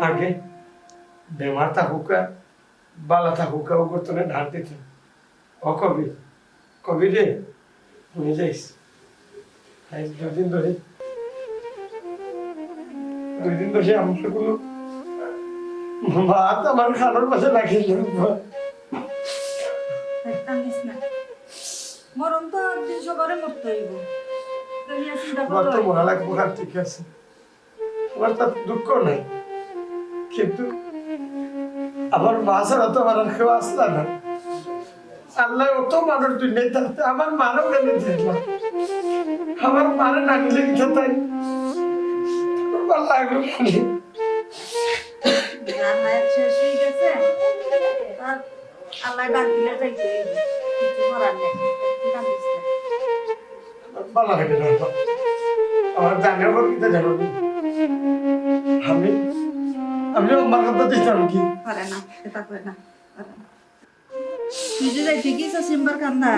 आगे बेमार থাকুক বালা থাকুক ওগর তোনে ঢাল দিতে ও কবি কবি রে তুই যাইস আজ দুদিন ধরে আমার কোনো ভাত আমার খানোর পাশে রাখিস মরণ তো একদিন সবারে মরতে হইব আমার তো মনে লাগবো আর ঠিক আছে আমার তার দুঃখ নাই কিন্তু আমার মা ছাড়া তো আমার আর কেউ আসলা না আল্লাহ অত মানুষ দুনিয়ায় থাকতে আমার মারও কেন দেখলাম আমার মারে না নিলে কিছু তাই লাগলো শেষ হয়ে গেছে আল্লাহ ডাক দিলে যাইতে কিছু করার নেই ভালো লাগে না আমার জানার পর কিতা জানো আমি আমার কথা দিতাম কি পারে না এটা করে না তুই যে যাই ঠিকই সিম্বার কান্দা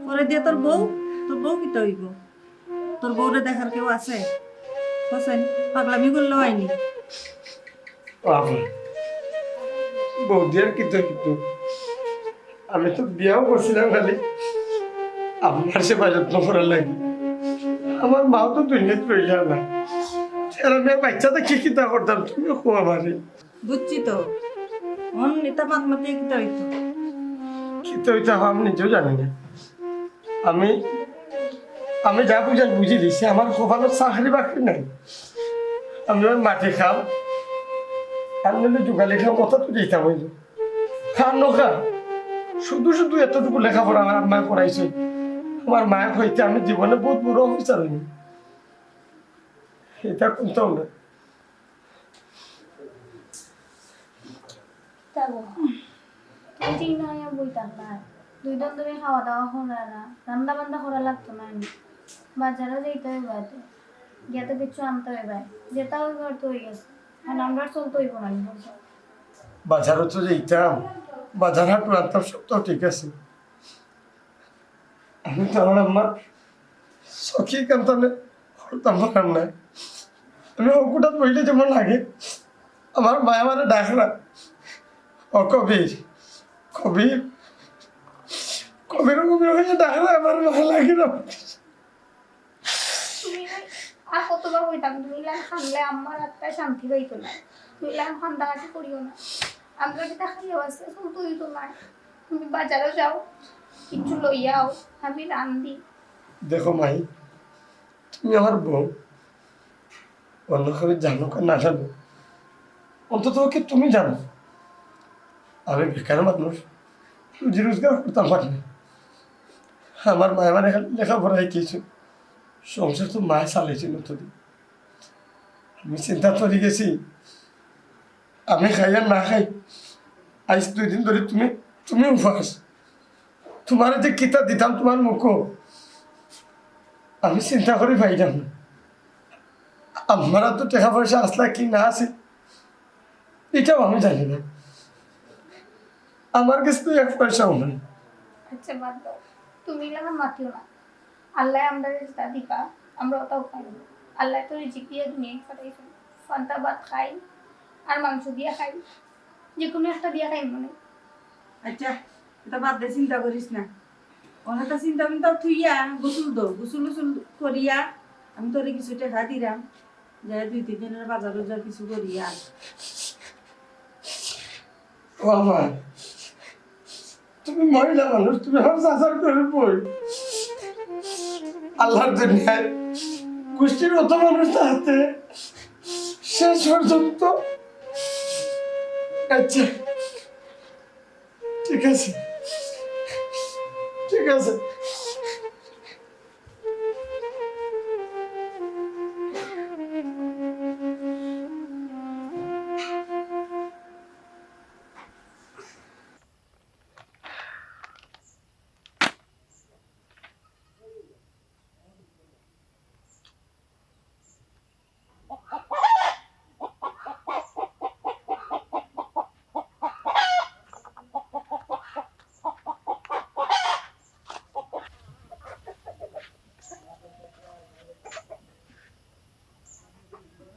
পরে দিয়ে তোর বউ কি তো হইব তোর বউরে দেখার কেউ আছে হোসেন পাগলামি করলে হয়নি বৌদি আর কি তো কিন্তু আমি তো বিয়াও করছিলাম খালি আমার সেবা যত্ন করার লাগে আমার মাও তো দুনিয়াতে রইল না আমি বাচ্চাটা কি কিতা করতাম তুমি খো আমারে বুঝছি তো মন নিতা মাত কিতা হইতো কিতা হইতো আমি নিজেও জানি না আমি যা বুঝার বুঝি দিছি আমার কপালে চাকরি বাকরি নাই আমি ওই মাটি খাম আর নইলে যোগালি খাম কথা তো দিতাম হইল খান নখা শুধু এতটুকু লেখাপড়া আমার আম্মায় পড়াইছে আমার মায়ের হইতে আমি জীবনে বহুত বড় অফিসার হইনি এটা কোনটাও না দুই দিন ধরে খাওয়া দাওয়া করা না রান্না বান্না করা লাগতো না বাজারে যেতে হবে বাদে গেতে কিছু আনতে হবে যেটা হইবার তো হয়ে গেছে মানে আমরা চলতে হইব না বাজারও তো যেতাম বাজার হাটু আনতাম সব তো ঠিক আছে আমি তো আমার আম্মার সখী কান্তানে হরতাম পারাম না আমি অকুটাত বইলে যেমন লাগে আমার মায় আমার ডাকলা ও কবির হয়ে ডাকলা আমার ভালো লাগে না তুমি আর কতবার হইতাম তুমি লান খানলে আমার আত্মায় শান্তি পাইতো না তুমি লান খান্দাকাটি করিও না আমরা যেটা খাইও আছে শুধু হইতো না তুমি বাজারে যাও কিছু লইয়াও আমি রান্ধি। দেখো মাই, তুমি আমার বউ, অন্য কেউ জানো আর না জানো, অন্তত ওকে তুমি জানো আমি বেকার মানুষ, রুজি রোজগার করতাম পারি না। আমার মায়ের মানে লেখাপড়ায় কিছু সংসার তো মায় চালাইছিল তোদিন। আমি চিন্তা করে গেছি আমি খাই আর না খাই, আজ 2 দিন ধরে তুমি তুমি উপবাস। তোমার যে কিতা দিতাম তোমার মুখো আমি চিন্তা করে পাইলাম না। আমার তো টাকা পয়সা আসলা কি না আছে এটাও আমি জানি না। আমার কাছে তো 1 পয়সাও নাই। আচ্ছা বাদ দাও, তুমি লাগা মাতিও না। আল্লাহ আমরা রিজকা দিবা, আমরা ওটাও খাই না। আল্লাহ তো রিজিক দিয়ে দুনিয়ায় পাঠাইছে। ফান্তা ভাত খাই আর মাংস দিয়া খাই, যে কোনো একটা দিয়া খাই মনে। আচ্ছা এটা বাদ দে, চিন্তা করিস না। অনেকটা চিন্তা কিন্তু থুইয়া গোসল করিয়া আমি তোরে কিছু টাকা দিলাম, যাই 2-3 দিনের বাজারে যা কিছু করিয়া। ও আমার, তুমি মহিলা মানুষ, তুমি আমার চাচার করে বই। আল্লাহর দুনিয়ায় গোষ্ঠীর অত মানুষ থাকতে শেষ পর্যন্ত। আচ্ছা ঠিক আছে, ঠিক আছে।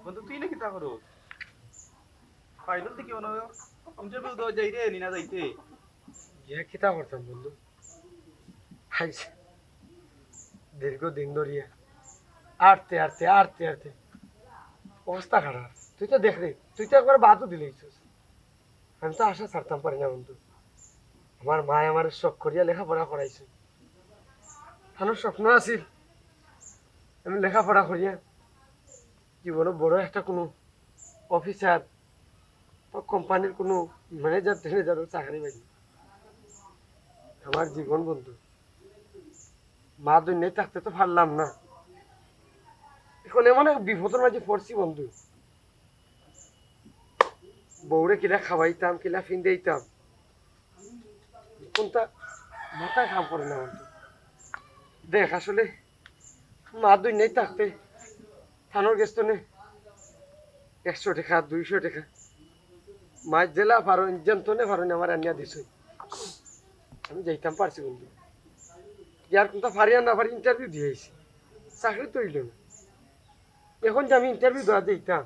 বন্ধু তুই নাকি তা করো ফাইনাল থেকে মনে হয় ইন্টারভিউ দেওয়া যাই রে নিনা যাইতে গিয়া কিতা করতাম বন্ধু, হাইছে দীর্ঘদিন ধরিয়া আটতে আটতে আটতে আটতে অবস্থা খারাপ। তুই তো দেখলি, তুই তো একবার বাদও দিলেছিস। আমি তো আশা ছাড়তাম পারি না বন্ধু। আমার মা আমার শখ করিয়া লেখাপড়া করাইছে, আমার স্বপ্ন আছিল আমি লেখাপড়া করিয়া জীবনে বড় একটা কোনো অফিসার বা কোম্পানির কোনো ম্যানেজার ট্যানেজারের চাকরি পাই। আমার জীবন বন্ধু, মা দুনিয়ায় থাকতে তো পারলাম না, এখন এমন এক বিপদের মাঝে পড়ছি বন্ধু। বউরে কিলা খাওয়াইতাম, কিলা ফিন্দাইতাম, কোনটা মাথায় কাম করে না বন্ধু। দেখ আসলে মা দুনিয়ায় থাকতে থানোর গেছ নে 100 টাকা 200 টাকা মাছ জেলা পারো ইঞ্জন্তনে পারো আমার আনিয়া দিছ, আমি যাইতাম পারছি বন্ধু। ইয়ার কোনটা পারি আর না পারি ইন্টারভিউ দিয়েছি, চাকরি তো হইল না। এখন যে আমি ইন্টারভিউ দেওয়া দিতাম,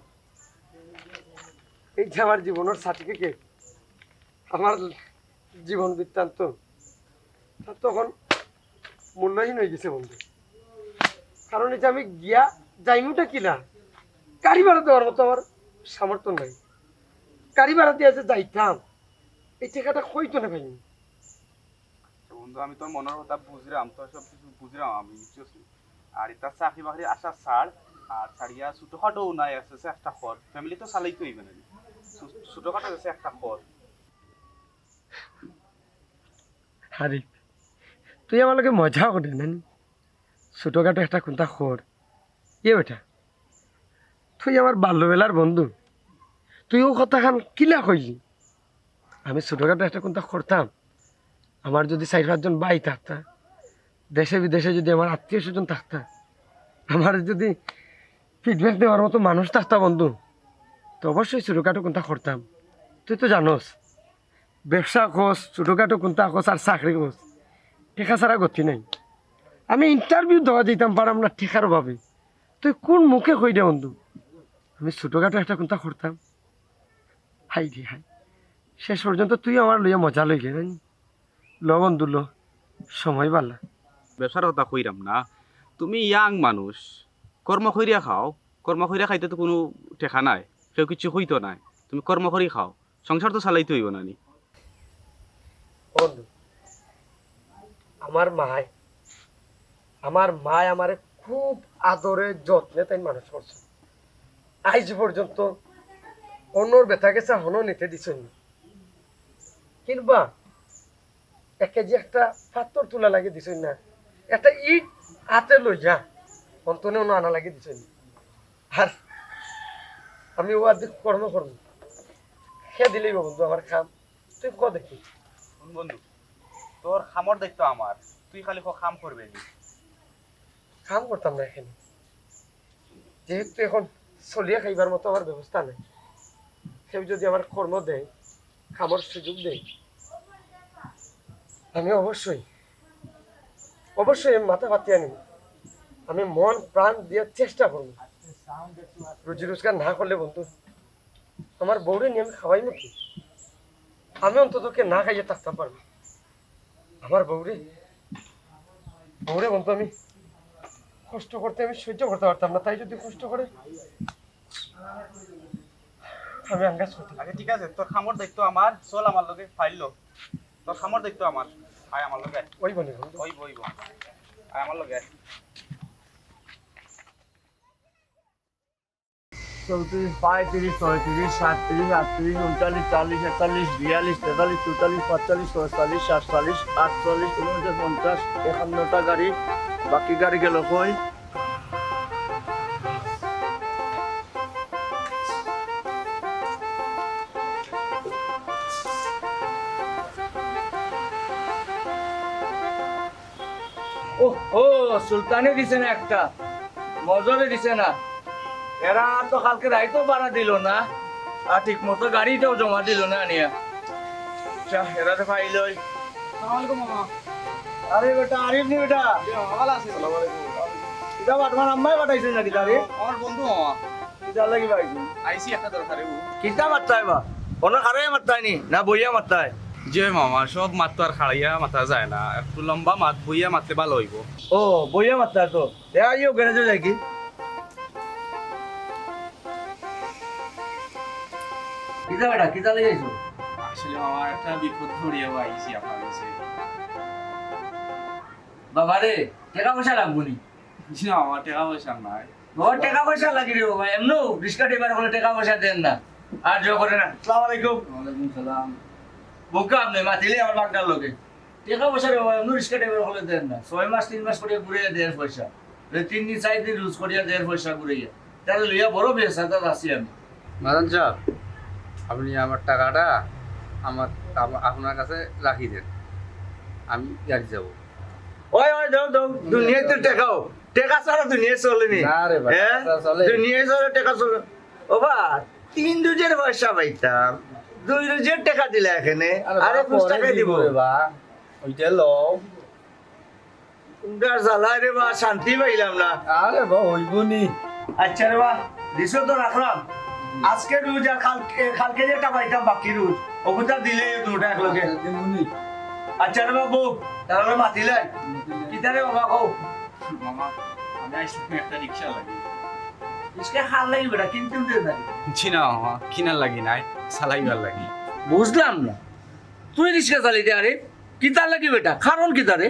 এই যে আমার জীবনের সার্টিফিকেট, আমার জীবন বৃত্তান্ত, তখন মূল্যহীন হয়ে গেছে বন্ধু। কারণ এই যে আমি গিয়া যাইমুটা কিনা গাড়ি ভাড়া দেওয়ার মতো আমার সামর্থ্য নাই। গাড়ি ভাড়া দিয়ে যে যাইতাম এই টাকাটা হইতো না ভাই। বন্ধু আমি তোর মনের কথা বুঝলাম, তোর সব কিছু বুঝলাম আমি বুঝছি। আর এটা চাকরি বাকরি আসা ছাড়, আর ছাড়িয়া ছোটখাটো নাই আছে একটা খর, ফ্যামিলি তো চালাইতে হইবে না, ছোটখাটো আছে একটা খর। আরে তুই আমার লগে মজা করে না, ছোটখাটো একটা কোনটা খর এ বেটা, তুই আমার বাল্যবেলার বন্ধু, তুইও কথা খান কিলা কইলি। আমি ছোটখাটো একটা কোনটা করতাম, আমার যদি 4-5 জন ভাই থাকতা, দেশে বিদেশে যদি আমার আত্মীয় স্বজন থাকতা, আমার যদি ফিডব্যাক দেওয়ার মতো মানুষ থাকতা বন্ধু, তো অবশ্যই ছোটখাটো কোনটা করতাম। তুই তো জানোস ব্যবসা খোঁজ, ছোটখাটো কোনটা খোঁজ আর চাকরি খোঁজ, টেকা ছাড়া গতি নাই। আমি ইন্টারভিউ দেওয়া দিতাম পারাম না টেকার অভাবে। তুই কোন মুখে কই দে বন্ধু আমি ছোটখাটো একটা কোনটা করতাম? হাই রে হাই, শেষ পর্যন্ত তুই আমার লইয়া মজা লই গে ল বন্ধু ল, সময় পালা। ব্যবসার কথা কইরাম না, তুমি ইয়াং মানুষ, কর্ম করিয়া খাও। কর্ম করিয়া খাইতে তো কোনো টেকা নাই, কেউ কিছু হইতো নাই। তুমি কর্ম করি খাও, সংসার তো চালাইতে হইব না নি। বন্ধু আমার মায় আমারে খুব আদরে যত্নে তাই মানুষ করছে আজ পর্যন্ত অন্যর ব্যথা গেছে হনো নিতে দিছেন কিংবা এক কেজি একটা পাথর তুলা লাগে দিছেন না একটা ইট হাতে লইয়া অন্তনে অন্য আনা লাগে দিছেন আর আমি ও আদি কর্ম করবো খেয়ে দিলেই বন্ধু আমার খাম তুই ক দেখি শুন বন্ধু তোর খামর দায়িত্ব আমার তুই খালি খাম করবে নি কাম করতাম না এখানে যেহেতু এখন চলিয়ে খাইবার মতো আমার ব্যবস্থা নেই কেউ যদি আমার কর্ম দেয় খাবার সুযোগ দেয় আমি অবশ্যই মাথা পাতিয়া নিব আমি মন প্রাণ দেওয়ার চেষ্টা করবো রুজি রোজগার না করলে বন্ধু আমার বউরে নিয়ে আমি খাওয়াই নাকি আমি অন্ততকে না খাইয়ে থাকতে পারবো আমার বউরে বন্ধু আমি কষ্ট করতে আমি সহ্য করতে পারতাম না তাই যদি কষ্ট করে আমি আঙ্গাজ করতে আগে ঠিক আছে তোর খামর দায়িত্ব আমার চল আমার লগে ফাইল তোর খামর দায়িত্ব আমার আয় আমার লগে ওই বলি বন্ধু ওই আয় আমার লগে 34, 35, 36, 37, 38, 39, 40, 41, 42, 43, 44, 45, 46, 47, 48, 49, 51টা গাড়ি বাকি গাড়ি গেল কই ও সুলতানে দিছে না একটা মজরে দিছে না এরা তো কালকে রাইতো ভাড়া দিল না আর ঠিক মতো গাড়িটাও জমা দিল না নিয়ে এরা তো পাইলই আরে বেটা আরিফ নি বেটা এটা বাটমান আম্মাই বাটাইছে নাকি তারে আমার বন্ধু মামা কিতা লাগি পাইছি আইসি একটা দরকারে কিতা মারতাই বা কোনো খারাই মারতাই নি না বইয়া মারতাই যে মামা সব মাত তো আর খাড়াইয়া মাথা যায় না একটু লম্বা মাত বইয়া মারতে ভালো হইব ও বইয়া মারতাই তো এ আইও গ্যারেজে যাই কি কিতা বেটা কিতা লাগাইছো আসলে মামা একটা বিপদ ধরিয়ে আইসি আপনার কাছে বাবা রে টাকা পয়সা লাগবো নি না মামা টাকা পয়সা নাই বহুত টাকা পয়সা লাগি রে বাবা এমনো রিস্কা ড্রাইভার হলে টাকা পয়সা দেন না আর জো করে না আসসালামু আলাইকুম ওয়ালাইকুম সালাম বোকা আপনি মাতিলে আমার বাগদার লোকে টাকা পয়সা রে বাবা এমনো রিস্কা ড্রাইভার হলে দেন না 6 মাস 3 মাস করে ঘুরে দেড় পয়সা 3 দিন 4 দিন রুজ করিয়া দেড় পয়সা ঘুরাইয়া তাহলে লইয়া বড় বেসাতা আছি আমি মাদান সাহেব আপনি আমার টাকাটা আপনার কাছে রাখি দেন আমি গাড়ি যাব ওই দাও দুনিয়াতে টাকাও টাকা ছাড়া দুনিয়া চলেনি না রে ভাই, হ্যাঁ? টাকা চলে। দুনিয়ায় চলে টাকা চলে ও বা 3 রোজের পয়সা পাইতাম 2 রোজের টাকা দিলে এখানে আরে 5 টাকা দিব বা ওইটা লও উন্ডার জ্বালায় রে বা শান্তি পাইলাম না আরে বা হইব নি আচ্ছা রে বা দিছো তো রাখলাম আজকে রোজ আর কালকে যেটা পাইতাম বাকি রোজ ওগুলা দিলে দুটা একলগে দিমুনি আচ্ছা রে বাবু তাহলে মাতিলাই কিতারে বাবা কও মামা আমি আইসি একটা রিক্সা লাগি ইসকে হাল লাগি বেটা কিনতে দে না জি না মামা কিনার লাগি নাই চালাইবার লাগি বুঝলাম না তুই রিক্সা চালিয়ে আরে কিতা লাগি বেটা কারণ কিতা রে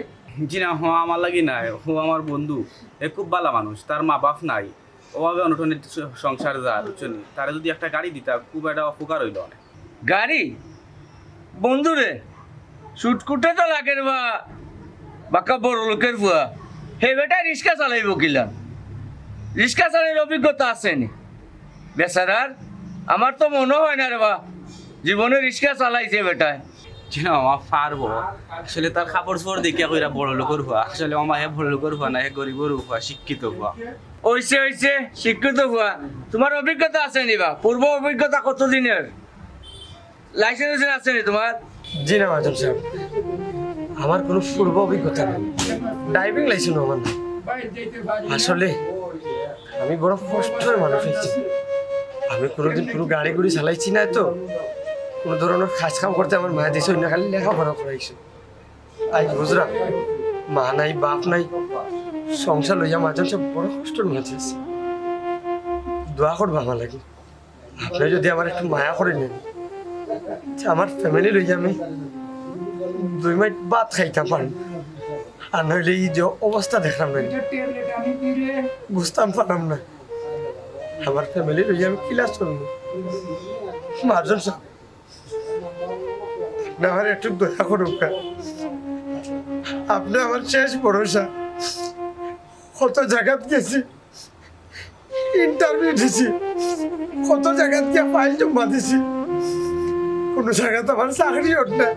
জি না হো আমার লাগি নাই হো আমার বন্ধু এ খুব ভালো মানুষ তার মা বাপ নাই ওভাবে অনুঠনের সংসার যা বুঝছনি তারে যদি একটা গাড়ি দিতা খুব একটা উপকার হইল অনেক গাড়ি বন্ধু রে সুটকুটে তো লাগে রে বা বাক্কা বড় লোকের বুয়া হে বেটা রিক্সা চালাইব কিলা রিক্সা চালাইর অভিজ্ঞতা আসেনি বেচারার আমার তো মনে হয় না রে বা জীবনে রিক্সা চালাইছে বেটায় জি না মামা পারবো আসলে তার কাপড় চোপড় দেখিয়া কইরা বড় লোকের হওয়া আসলে মামা হে বড় লোকের হওয়া না হে গরিবের হওয়া শিক্ষিত হওয়া হইছে শিক্ষিত বুয়া তোমার অভিজ্ঞতা আছে নি বা পূর্ব অভিজ্ঞতা কতদিনের লাইসেন্স আছে নি তোমার জি না মাজন সাহেব আমার কোনো পূর্ব অভিজ্ঞতা নেই ড্রাইভিং লাইসেন্স আমার না আসলে আমি বড় কষ্টের মানুষ হয়েছি আমি কোনোদিন কোনো গাড়ি গুড়ি চালাইছি না তো কোনো ধরনের কাজ কাম করতে আমার মায়া দিয়েছে না খালি লেখাপড়া করাইছে আজ বুঝলাম মা নাই বাপ নাই সংসার লইয়া মাজন সাহেব বড় কষ্টের মাঝে আছে দোয়া করবো আমার লাগে আপনি যদি আমার একটু মায়া করে নেন আমার ফ্যামিলি লইয়া আমি 2 মাস ভাত খাইতাম পারি আর নইলে এই যে অবস্থা দেখলাম না বুঝতাম পারলাম না আমার ফ্যামিলি রয়ে আমি কিলাস চলবো মার্জন সাহেব আপনি আমার একটু দয়া করুক আপনি আমার শেষ ভরসা কত জায়গাত গেছি ইন্টারভিউ দিছি কত জায়গাত গিয়ে ফাইল জমা দিছি কোনো জায়গাতে আমার চাকরি ওঠ না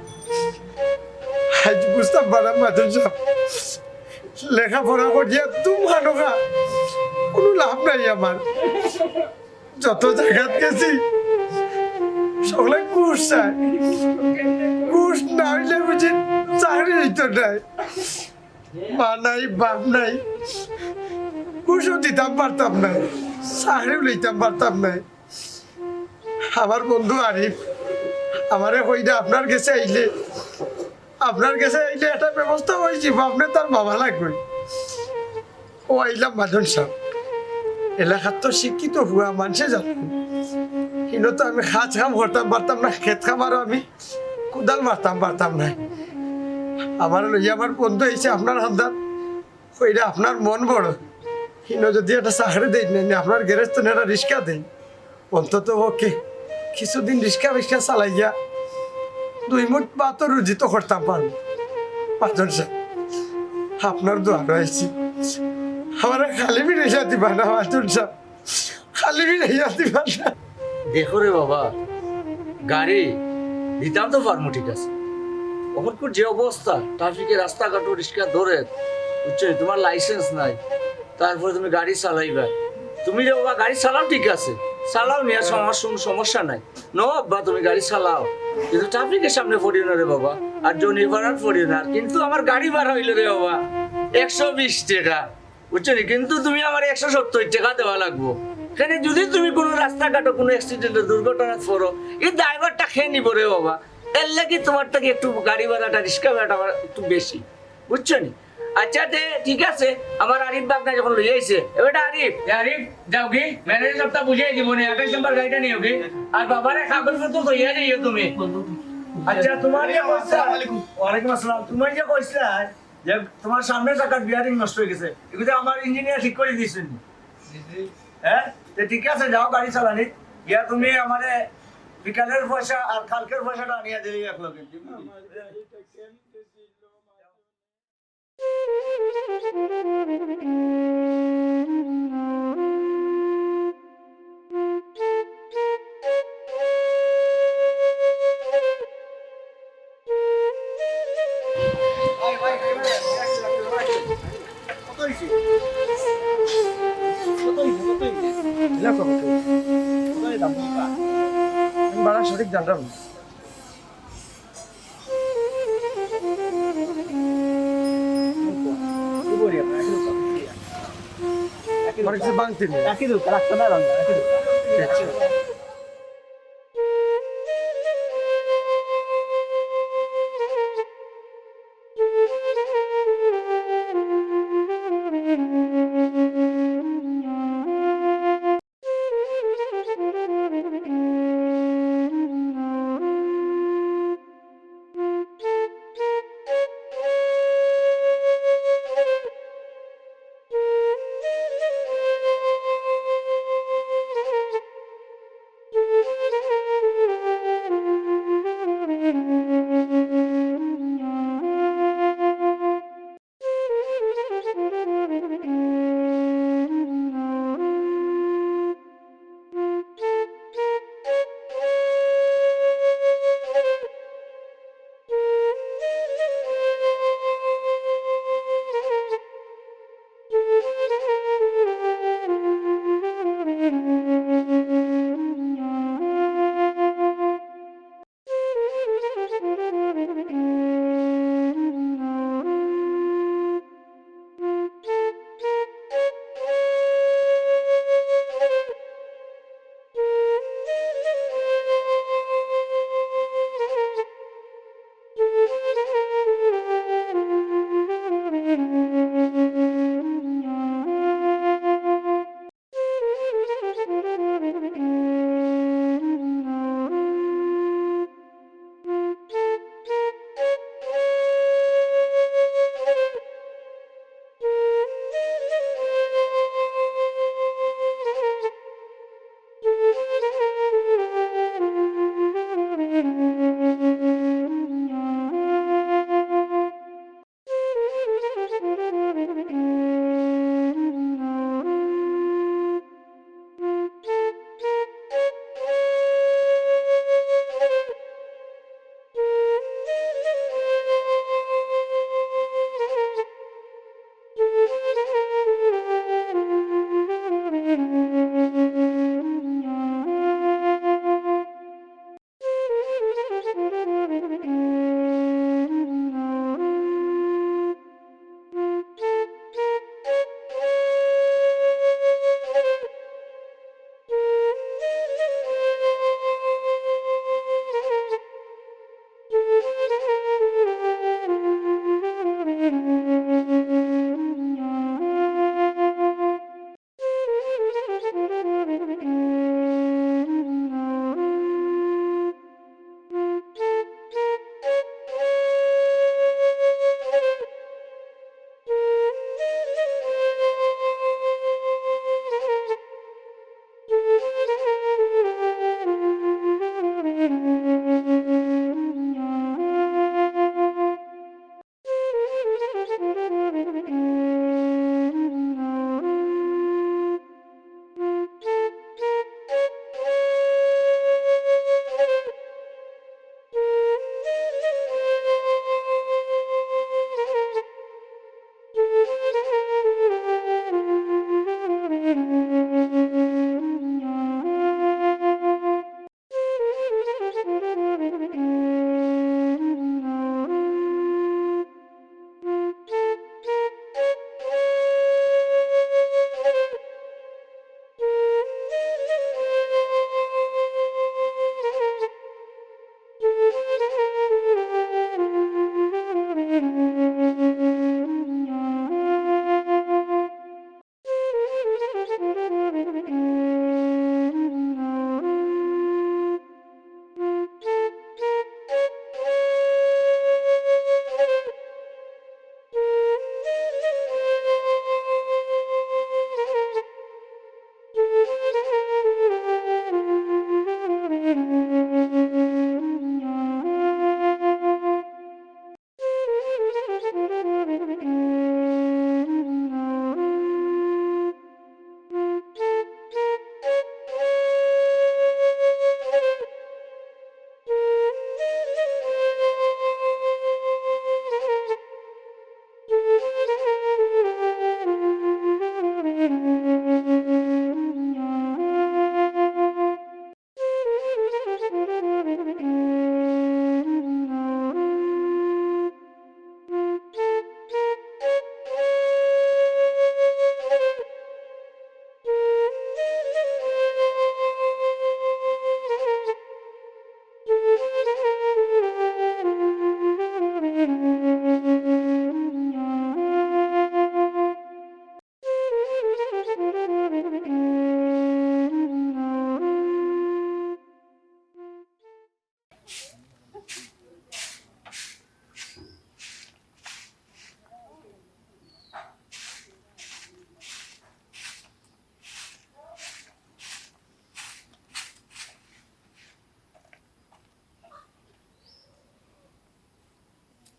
আজ বুঝতাম পারলাম মার্জন সাহেব লেখাপড়া করিয়া তুম হানোখা কোনো লাভ নাই আমার যত জায়গাত গেছি সকলে ঘুষ চায় ঘুষ না হইলে বুঝি চাকরি হইতো নাই মা নাই বাপ নাই ঘুষও দিতাম পারতাম না চাকরিও লইতাম পারতাম নাই আমার বন্ধু আরিফ আমারে কইরা আপনার কাছে আইলে একটা ব্যবস্থা হয়েছি আপনি তার বাবা লাগবে ও আইলাম মাজন সাহেব এলাকার তো শিক্ষিত হুয়া মানুষে জানো কিন্তু তো আমি খাজ কাম করতাম পারতাম না খেত খামারও আমি কোদাল মারতাম পারতাম না আমার লইয়া আমার বন্ধু হয়েছে আপনার হান্দার ওইটা আপনার মন বড় কিন্তু যদি একটা চাকরি দেই না আপনার গ্যারেজ তো একটা রিক্সা দেই অন্তত ওকে কিছুদিন রিক্সা চালাইয়া 2 মুঠ ভাত রুজি তো করতাম পারবো মাজন সাহেব আপনার দোয়া রয়েছি আমার খালি বি রেখা দিবা না মাজন সাহেব খালি বি রেখা দিবা না দেখো রে বাবা গাড়ি দিতাম তো পারমু ঠিক আছে অখনপুর যে অবস্থা ট্রাফিকের রাস্তাঘাট রিক্সা ধরে বুঝছো তোমার লাইসেন্স নাই তারপরে তুমি গাড়ি চালাইবা তুমি রে বাবা গাড়ি চালাও ঠিক আছে চালাও নিয়ে সমস্যা নাই নো বাবা তুমি গাড়ি চালাও কিন্তু ট্রাফিকের সামনে পড়িও না রে বাবা আর জনি ভাড়ার পড়িও না কিন্তু আমার গাড়ি ভাড়া হইলো রে বাবা 120 টাকা বুঝছো কিন্তু তুমি আমার 170 টাকা দেওয়া লাগবো এখানে যদি তুমি কোনো রাস্তাঘাটে কোনো অ্যাক্সিডেন্টে দুর্ঘটনা পড়ো এই ড্রাইভারটা খেয়ে নিবো রে বাবা এর লাগে তোমার থেকে একটু গাড়ি ভাড়াটা রিক্সা ভাড়াটা আমার একটু বেশি বুঝছো নি আচ্ছা ঠিক আছে আমার আরিফ বাগনা যখন লই আইছে এবারে আরিফ যাও কি ম্যানেজার সবটা বুঝিয়ে দিব নি 28 নম্বর গাড়িটা নিও কি আর বাবারে কাগজপত্র তো ইয়া যাইও তুমি আচ্ছা তোমার যে আসসালামু আলাইকুম ওয়ালাইকুম আসসালাম তোমার যে কইছিলা যে তোমার সামনে চাকার বিয়ারিং নষ্ট হয়ে গেছে এগুলো আমার ইঞ্জিনিয়ার ঠিক করে দিয়েছেন হ্যাঁ তো ঠিক আছে যাও গাড়ি চালানি ইয়া তুমি আমারে বিকালের পয়সা আর কালকের পয়সাটা আনিয়া দিলি এক লগে বাড়া সঠিক জানলাম না বাংতি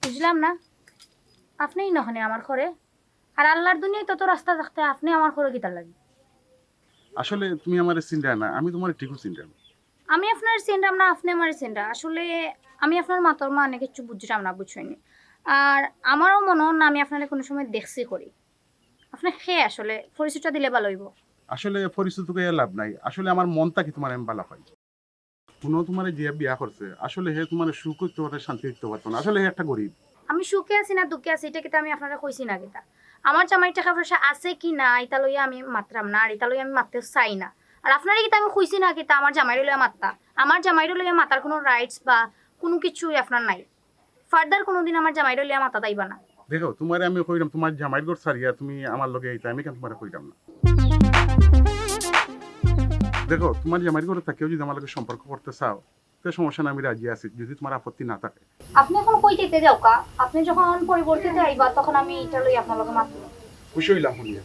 বুঝলাম না, আপনিই নখনে আমার ঘরে, আর আল্লাহর দুনিয়ায় তত রাস্তা থাকতে আপনি আমার ঘরে গিতার লাগে। আসলে তুমি আমার চিন্তা না, আমি তোমার ঠিকও চিন্তা না। আমি আপনার চিনলাম না, আপনি আমার চিন্তা। আসলে আমি আপনার মাতর মা অনেক কিছু বুঝলাম না, বুঝছইনি। আর আমারও মনে হয় না আমি আপনার কোনো সময় দেখছি করি। আপনি খেয়ে আসলে পরিচয়টা দিলে ভালো হইব। আসলে পরিচিত করে লাভ নাই, আসলে আমার মনটা কি তোমার আমি ভালো পাই। কোনো তোমার যে বিয়া করছে আসলে হে তোমার সুখ করতে পারে, শান্তি দিতে পারতো না। আসলে হে একটা গরিব। আমি সুখে আছি না দুঃখে আছি এটা কিন্তু আমি আপনারা কইছি না কিতা। আমার জামাই টাকা পয়সা আছে কি না এটা লইয়া আমি মাত্রাম না, আর এটা লইয়া আমি মারতে চাই না। আর আপনারা কিতা আমি কইছি না কিতা আমার জামাইরে লইয়া মাত্তা। আমার জামাইরে লইয়া মাতার কোনো রাইটস বা কোনো কিছুই আপনার নাই। ফার্দার কোনোদিন আমার জামাইরে লইয়া মাতা দাইবা না। দেখো তোমার আমি কইলাম তোমার জামাইর ঘর ছাড়িয়া তুমি আমার লগে এইটা আমি কেন তোমার কইলাম না। দেখো তোমার জামাইর ঘরে থাকেও যদি আমার লগে সম্পর্ক করতে চাও তো সমস্যা না, আমি রাজি আছি যদি তোমার আপত্তি না থাকে। আপনি এখন কই যেতে যাও কা? আপনি যখন পরিবর্তিতে আইবা তখন আমি এটা লইয়া আপনার লগে মাতবো। খুশি হইলাম শুনিয়া।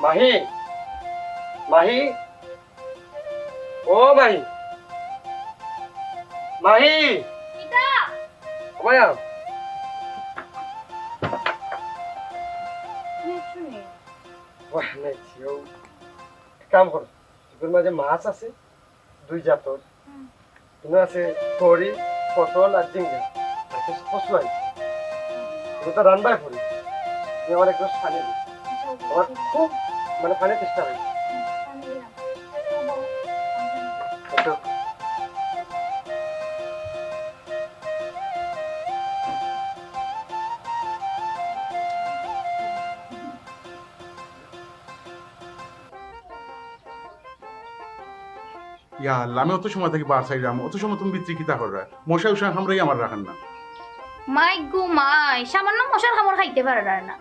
মাহি মাহি ও মাহি মাহি মায়া কাম কর তোর মাঝে মাছ আছে 2 জাতর তুমি আছে তরি পটল আর ঝিঙ্গা আর কিছু কচু আছে তুমি তো রান্নাই করি তুমি আমার একটু পানি দিও আমার খুব মানে পানি চেষ্টা হয় একটু ইয়া আল্লাহ, আমি অত সময় থাকি বার সাইড অত সময় তুমি বিত্রিকিতা কররা মশাই উষা আমরাই আমার রাখান না। মাই গো মাই সামান্য মশার খাবার খাইতে পারে না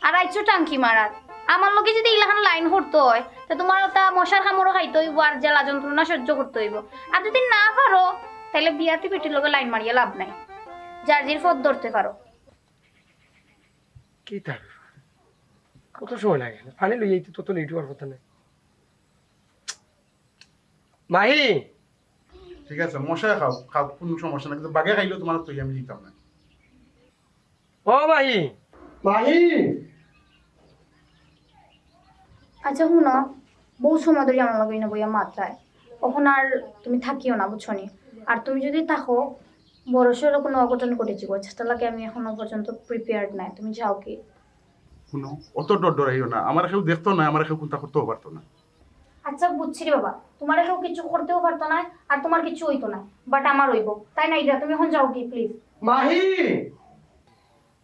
আর আইছো টাঙ্কি মারার আমার লোকে যদি ইলাখান লাইন করতে হয় তা তোমার তা মশার খামরও খাইতে হইব আর জ্বালা যন্ত্রণা সহ্য করতে হইব আর যদি না পারো তাহলে বিয়াতে পিটির লোকে লাইন মারিয়া লাভ নাই যার জির পথ ধরতে পারো কি তার কত সময় লাগে পানি লই যাইতে তত লেট হওয়ার কথা নাই মাহি ঠিক আছে মশাই খাও খাও কোনো সমস্যা না, কিন্তু বাগে খাইলেও তোমার তো আমি দিতাম না। ও মাহি মাহি আচ্ছা শুনো বহু সময় ধরে আমার লগে না বইয়া মাত্রায় কখন আর তুমি থাকিও না বুঝছো নি আর তুমি যদি থাকো বড় সড়ো কোনো অঘটন ঘটেছি চেষ্টা লাগে আমি এখনো পর্যন্ত প্রিপেয়ার্ড নাই তুমি যাও কি শুনো অত ডর ডরাইও না, আমার কেউ দেখতো না, আমার কেউ কোনটা করতেও পারতো না। আচ্ছা বুঝছি রে বাবা তোমার কেউ কিছু করতেও পারতো না আর তোমার কিছু হইতো না বাট আমার হইব তাই না ইরা তুমি এখন যাও কি প্লিজ মাহি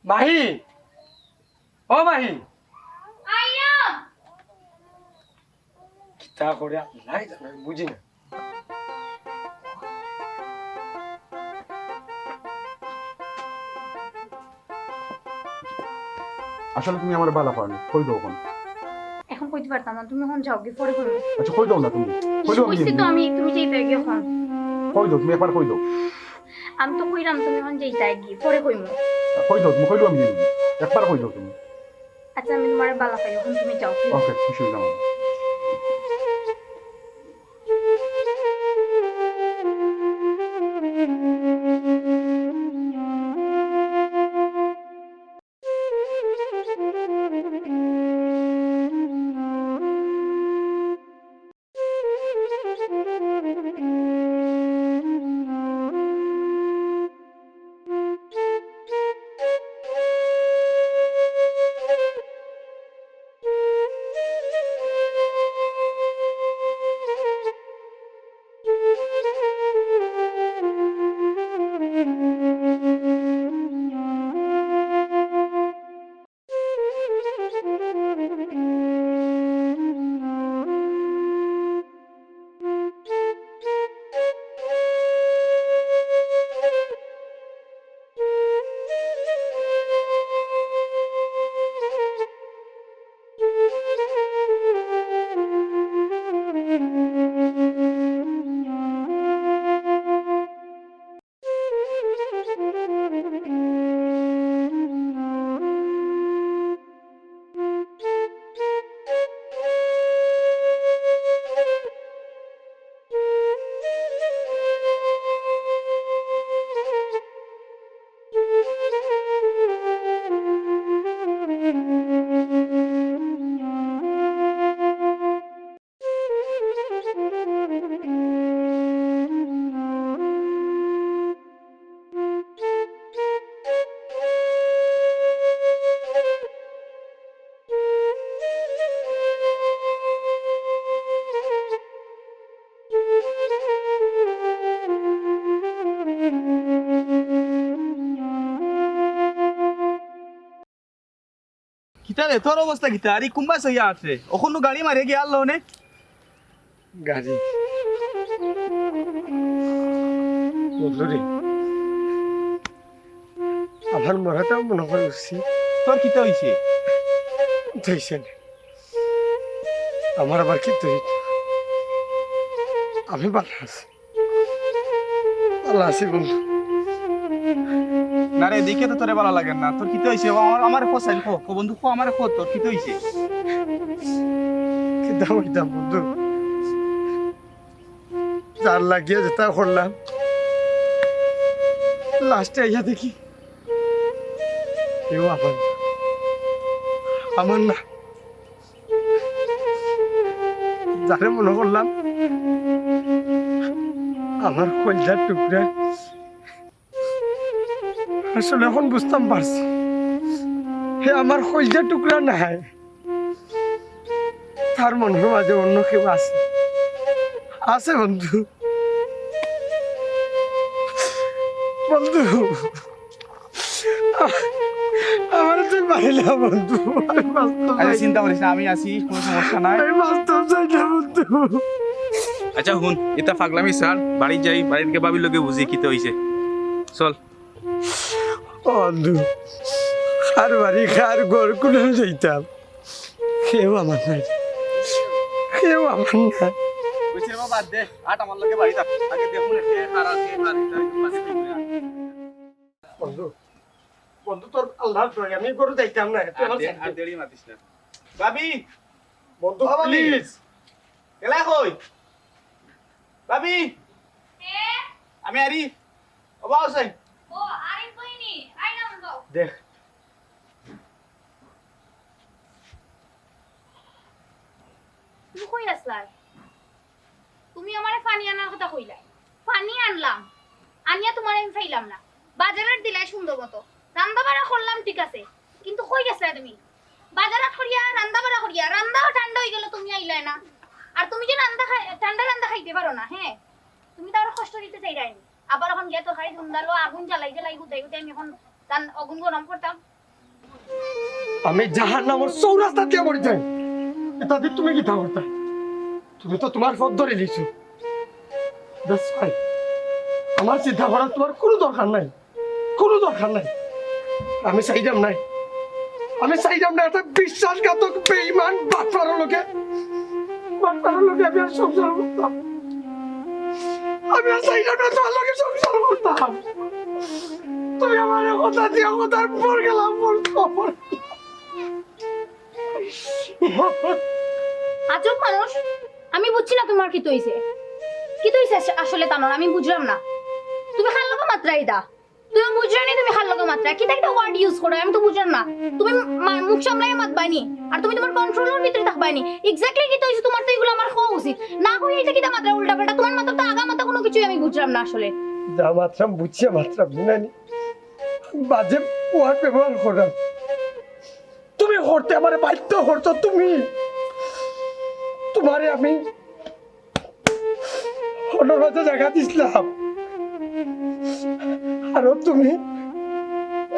মাহি ও মাহি আইয়া কিতা করে নাই জানা বুঝি না আসলে তুমি আমার বালা পাওনি, কই দাও কোন এখন কইতে পারতাম না তুমি এখন যাও কি পরে কইবে আচ্ছা কই দাও না তুমি, কই দাও বুঝছি তো আমি তুমি যেতে গিয়ে এখন কই দাও তুমি একবার কই দাও, আমি তো কইরাম তুমি এখন যেতে গিয়ে পরে কইমু কই দাও তুমি, কই দাও আমি একবার কই দাও তুমি। আচ্ছা আমি তোমারে বালা পাই এখন তুমি যাও please। ওকে খুশি হইলাম। কিতা রে তোর অবস্থা কিতা আরে কুম্বা সইয়া আছে ওখানে গাড়ি মারে গিয়ে আল্লাহ নে গাড়ি বদলুরে আমার মরাটাও মনে হয় উঠছি তোর কিতা হইছে ধৈছেন আমার আবার কি তৈরি আমি ভালো আছি বন্ধু না রে দেখে তো তোরে ভালো লাগে না তোর কিতে হইছে আমার ফসাইল কো বন্ধু কো আমার কো তোর কিতে হইছে কিন্তু হইতাম বন্ধু যার লাগিয়ে যেটা করলাম লাস্টে আইয়া দেখি কেউ আমার না যারে মনে করলাম আমার কলজার টুকরা আসলে এখন বুঝতাম পারছি হে আমার কলজার টুকরা নাই তার মনের মাঝে অন্য কেউ আছে আছে বন্ধু বন্ধু আমার তুই পাইলা বন্ধু আরে চিন্তা করিস না আমি আছি কোনো সমস্যা নাই আমি বাস্তব চাই না বন্ধু আচ্ছা হুন এটা পাগলামি স্যার বাড়ি যাই বাড়ির কে বাবির লোকে বুঝি কিতে হইছে চল বন্ধু খার বাড়ি খার ঘর কোনো যাইতাম কেউ আমার নাই কেউ আমার নাই কইছে বাবা বাদ দে আট আমার লগে বাড়ি থাক আগে দেখুন এতে আর আছে আর বন্ধু বন্ধু তোর আল্লাহর দয়া আমি গরু যাইতাম না তুই আমার সাথে আর দেরি মাতিস না বাবি বন্ধু প্লিজ এলা কই বাবি আমি আরি বাবা আছে দেখ তুমি কই আসলাই? তুমি আমারে পানি আনার কথা কইলাই, পানি আনলাম, আনিয়া তোমার আমি ফাইলাম না, বাজারের দিলাই সুন্দর মতো রান্না বাড়া করলাম ঠিক আছে, কিন্তু কই গেছলা তুমি? বাজারাত করিয়া রান্না বাড়া করিয়া রান্নাও ঠান্ডা হয়ে গেল, তুমি আইলাই না। আর তুমি যে ঠান্ডা রান্না খাইতে পারো না, হ্যাঁ তুমি তো আরো কষ্ট দিতে চাইরাইনি। আবার এখন গিয়ে তো খাই ধুমদালো আগুন জ্বালাই জ্বালাই গুতাই গুতাই আমি এখন তান আগুন গরম করতাম। আমি জাহান্নামের চৌরাস্তা দিয়ে মরে যাই এটা দিয়ে তুমি কি করতে? তুমি তো তোমার পথ ধরে নিয়েছো। That's fine. আমার চিন্তা করার তোমার কোনো দরকার নাই, কোনো দরকার নাই। আমি চাইলাম নাই, আমি চাইলাম না একটা বিশ্বাসঘাতক বেঈমান বাটপাড়ার লোকে আমি আর সংসার করতাম। আমি আর চাইলাম না তোমার লোকে সংসার করতাম। তুমি আমার কথা দিয়ে কথার পর গেলাম খবর। আজব মানুষ, আমি বুঝছি না তোমার কি তৈছে আসলে তানোর আমি বুঝলাম না। তুমি খাল লগা মাত্রাই দা, তুমি বুঝরানি তুমি খাল লগা মাত্রা কি একটা ওয়ার্ড ইউজ করো, আমি তো বুঝলাম না। তুমি মুখ সামলাই মাত বাইনি আর তুমি তোমার কন্ট্রোলের ভিতরে থাকবাইনি। এক্স্যাক্টলি কি তৈছে তোমার, তো এগুলো আমার খাওয়া উচিত না। কই এটা কিটা মাত্রা উল্টা পাল্টা, তোমার মাথা তো আগা মাথা কোনো কিছুই আমি বুঝলাম না আসলে। যা মাত্রা বুঝছে মাত্রা বুঝানি বাজে ওয়ার্ড ব্যবহার করাম। তুমি করতে আমার বাধ্য করছো, তুমি তোমারে আমি অনুরোধ জায়গা দিছিলাম আর তুমি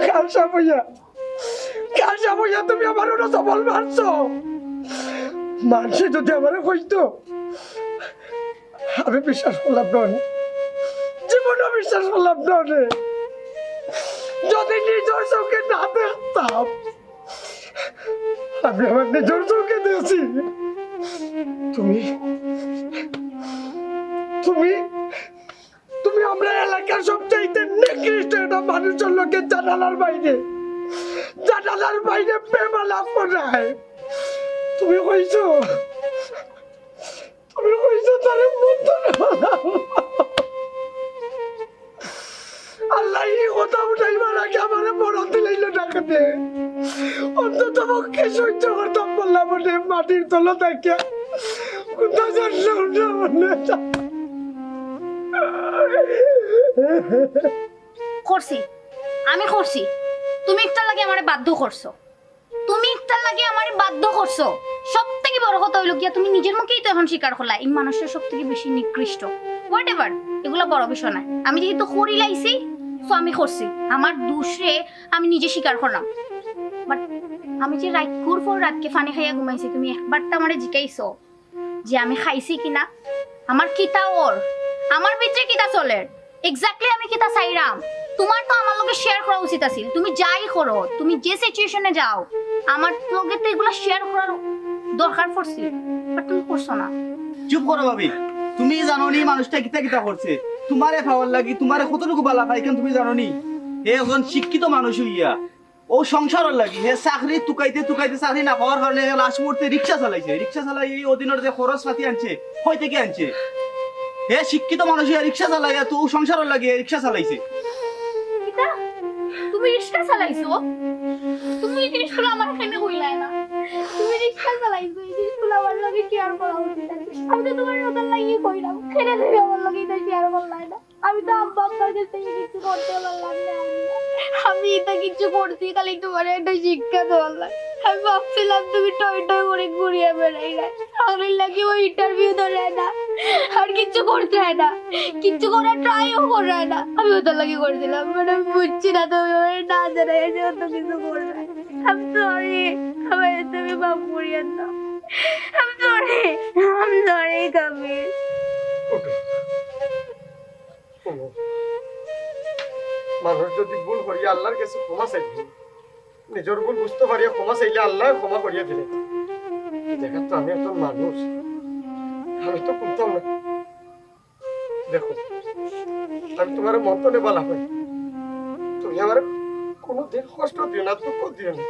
খালসা বইয়া তুমি আমার ওটা সবল মারছো। মানুষে যদি আমার কইতো আমি বিশ্বাস করলাম না, জীবনে বিশ্বাস করলাম না। যদি নিজের চোখে না দেখতাম, আমি আমার নিজের চোখে দিয়েছি। তুমি তুমি তুমি আমরা এলাকার সবচাইতে নিকৃষ্ট একটা মানুষের লোকে জানালার বাইরে প্রেম লাভ করায়। তুমি কইছো তারে আল্লাহ এই কথা উঠাইবার আগে আমার বড় দিলাইল ডাকাতে। অন্তত পক্ষে সহ্য করতাম বললাম মাটির তলা থাকিয়া কোথা জানলাম না মনে করছি আমি করছি, তুমি একটা লাগে আমারে বাধ্য করছো, সব থেকে বড় কথা হইলো গিয়া তুমি নিজের মুখেই তো এখন স্বীকার করলা এই মানুষটা সব থেকে বেশি নিকৃষ্ট। হোয়াট এভার, এগুলো বড় বিষয় না। আমি যেহেতু করি লাইছি তো আমি করছি, আমার দোষে আমি নিজে স্বীকার করলাম। বাট আমি যে রাতকুর পর রাতকে ফানি খাইয়া ঘুমাইছি, তুমি একবারটা আমারে জিকাইছো যে আমি খাইছি কিনা, আমার কিতা ওর, আমার ভিতরে কিতা চলে, এক্স্যাক্টলি আমি কিতা চাইরাম। তোমার তো আমার লগে শেয়ার করা উচিত আছিল। তুমি যাই করো, তুমি যে সিচুয়েশনে যাও, আমার লগে তো এগুলো শেয়ার করার দরকার পড়ছে, বাট তুমি করছো না। চুপ করো ভাবি, তুমি জানো নি মানুষটা কিতা কিতা করছে। তোমারে ফাওয়ার লাগি তোমারে কতটুকু বালা পাই কেন তুমি জানো নি? হে এখন শিক্ষিত মানুষ হইয়া ও সংসারের লাগি হে চাকরি টুকাইতে টুকাইতে চাকরি না পাওয়ার কারণে লাস্ট মুহূর্তে রিক্সা চালাইছে রিক্সা চালাই এই অধীনের যে খরচ পাতি আনছে কই থেকে আনছে হে শিক্ষিত মানুষ হইয়া রিক্সা চালাইয়া তো ও সংসারের লাগি রিক্সা চালাইছে কিতা তুমি রিক্সা চালাইছো তুমি এই জিনিসগুলো আমার এখানে কইলাই না তুমি রিক্সা চালাইছো এই জিনিসগুলো আমার লগে শেয়ার করা উচিত আমি তো তোমার ওদের লাগিয়ে কইলাম কেন তুমি আমার লগে এটা শেয়ার করলাই না আমি তো আব্বা আব্বার কাছ থেকে কিছু করতে পারলাম না আমি এটা কিছু করছি খালি তোমার একটা শিক্ষা দেওয়ার আমি ভাবছিলাম তুমি টয় টয় করে ঘুরিয়ে বেড়াই না আমার লাগে ওই ইন্টারভিউ ধরে না আর কিছু করতে হয় না কিছু করার ট্রাইও করে না আমি ওদের লাগে করেছিলাম মানে আমি বুঝছি না তুমি ওই না জানা এসে অত কিছু করবে আমি সরি আমার তুমি মাফ করিয়ে দাও আমি সরি কামিল মানুষ যদি ভুল করিয়া আল্লাহর কাছে ক্ষমা চাইবে নিজের ভুল বুঝতে পারিয়া ক্ষমা চাইলে আল্লাহ ক্ষমা করিয়া দিলে দেখা তো আমি একজন মানুষ আমি তো করতাম না দেখো আমি তোমার মন্তনে বলা হয় তুমি আমার কোনোদিন কষ্ট দিও না দুঃখ দিও না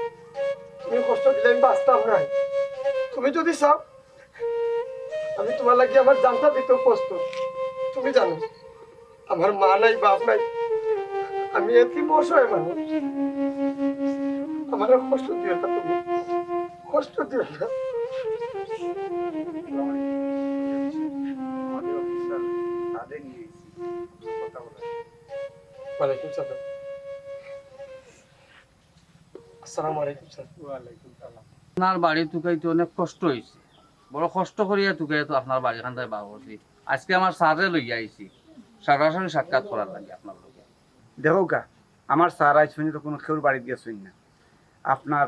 তুমি কষ্ট দিলে আমি বাঁচতাম না তুমি যদি চাও আমি তোমার লাগে আমার জানতা দিতেও প্রস্তুত তুমি জানো আমার মা নাই বাপ নাই আমি এত অসহায় মানুষ আমার কষ্ট দিও না তুমি কষ্ট দিও না ওয়ালাইকুম সালাম আসসালামু আলাইকুম স্যার ওয়ালাইকুম সালাম আপনার বাড়ি টুকাইতে অনেক কষ্ট হয়েছে বড় কষ্ট করিয়া টুকাই তো আপনার বাড়িখান থেকে বার করছি আজকে আমার স্যারে লইয়া আইছি সরাসরি সাক্ষাৎ করার লাগে আপনার লগে দেখো কা আমার স্যার আজ পর্যন্ত কোনো কেউর বাড়িতে গেছেন না আপনার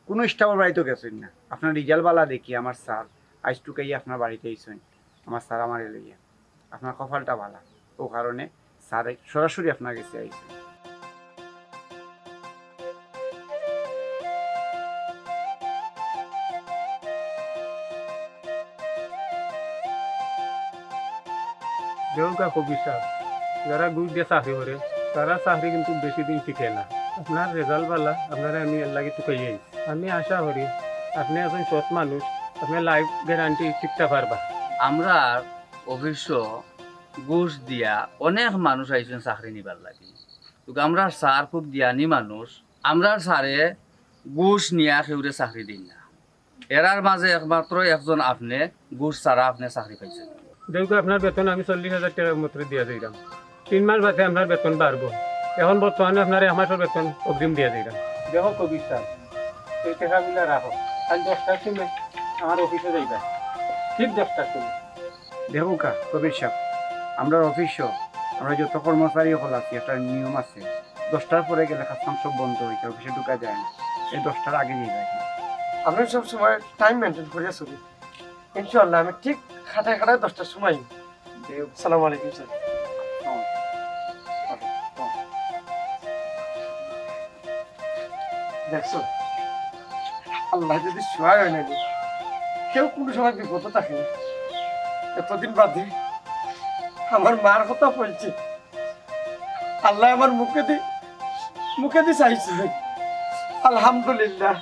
কোনো স্টাফের বাড়িতেও গেছেন না আপনার রিজাল্ট বালা দেখি আমার স্যার আজ টুকাই আপনার বাড়িতে আইসেন আমার স্যার আমার লইয়া আপনার কপালটা ভালা ও কারণে স্যার সরাসরি আপনার কাছে আইসেন দেউকা কবি সাহেব যারা ঘুষ দিয়ে চাকরি করে তারা চাকরি কিন্তু বেশি দিন টিকে না আপনার রেজাল্ট বালা আপনারা আমি এর লাগে টুকাইয়াই আমি আশা করি আপনি একজন সৎ মানুষ আপনি লাইফ গ্যারান্টি শিখতে পারবা আমরা অবশ্য ঘুষ দিয়া অনেক মানুষ আইছেন চাকরি নিবার লাগে কিন্তু আমরা স্যার খুব জ্ঞানী মানুষ আমরা স্যারে ঘুষ নিয়া সেউরে চাকরি দিন না এরার মাঝে একমাত্র একজন আপনি ঘুষ ছাড়া আপনি চাকরি পাইছেন দেউকা আপনার বেতন আমি 40,000 টাকার মতো দিয়ে দিলাম 3 মাস বাদে আপনার বেতন বাড়বো এখন বর্তমানে আপনার 1 মাসের বেতন অগ্রিম দিয়ে দিলাম দেখো কবি সাহেব এই টাকাগুলো রাখো কাল 10টার সময় আমার অফিসে যাইবা ঠিক 10টার সময় দেখো কা কবির সাহেব আমরা অফিসও আমরা যত কর্মচারী হল আছি একটা নিয়ম আছে 10টার পরে গেলে কাজ সব বন্ধ হয়ে যায় অফিসে ঢুকা যায় না এই 10টার আগে নিয়ে যায় আমি সব সময় টাইম মেনটেন করিয়া চলি ইনশাআল্লাহ আমি ঠিক খাটায় খাটায় 10টার সময় আসসালামু আলাইকুম স্যার দেখছো আল্লাহ যদি সহায় হয় না কেউ কোনো সময় বিপদ থাকে না এতদিন বাদে আমার মার কথা বলছে আল্লাহ আমার মুখে দি চাইছে আলহামদুলিল্লাহ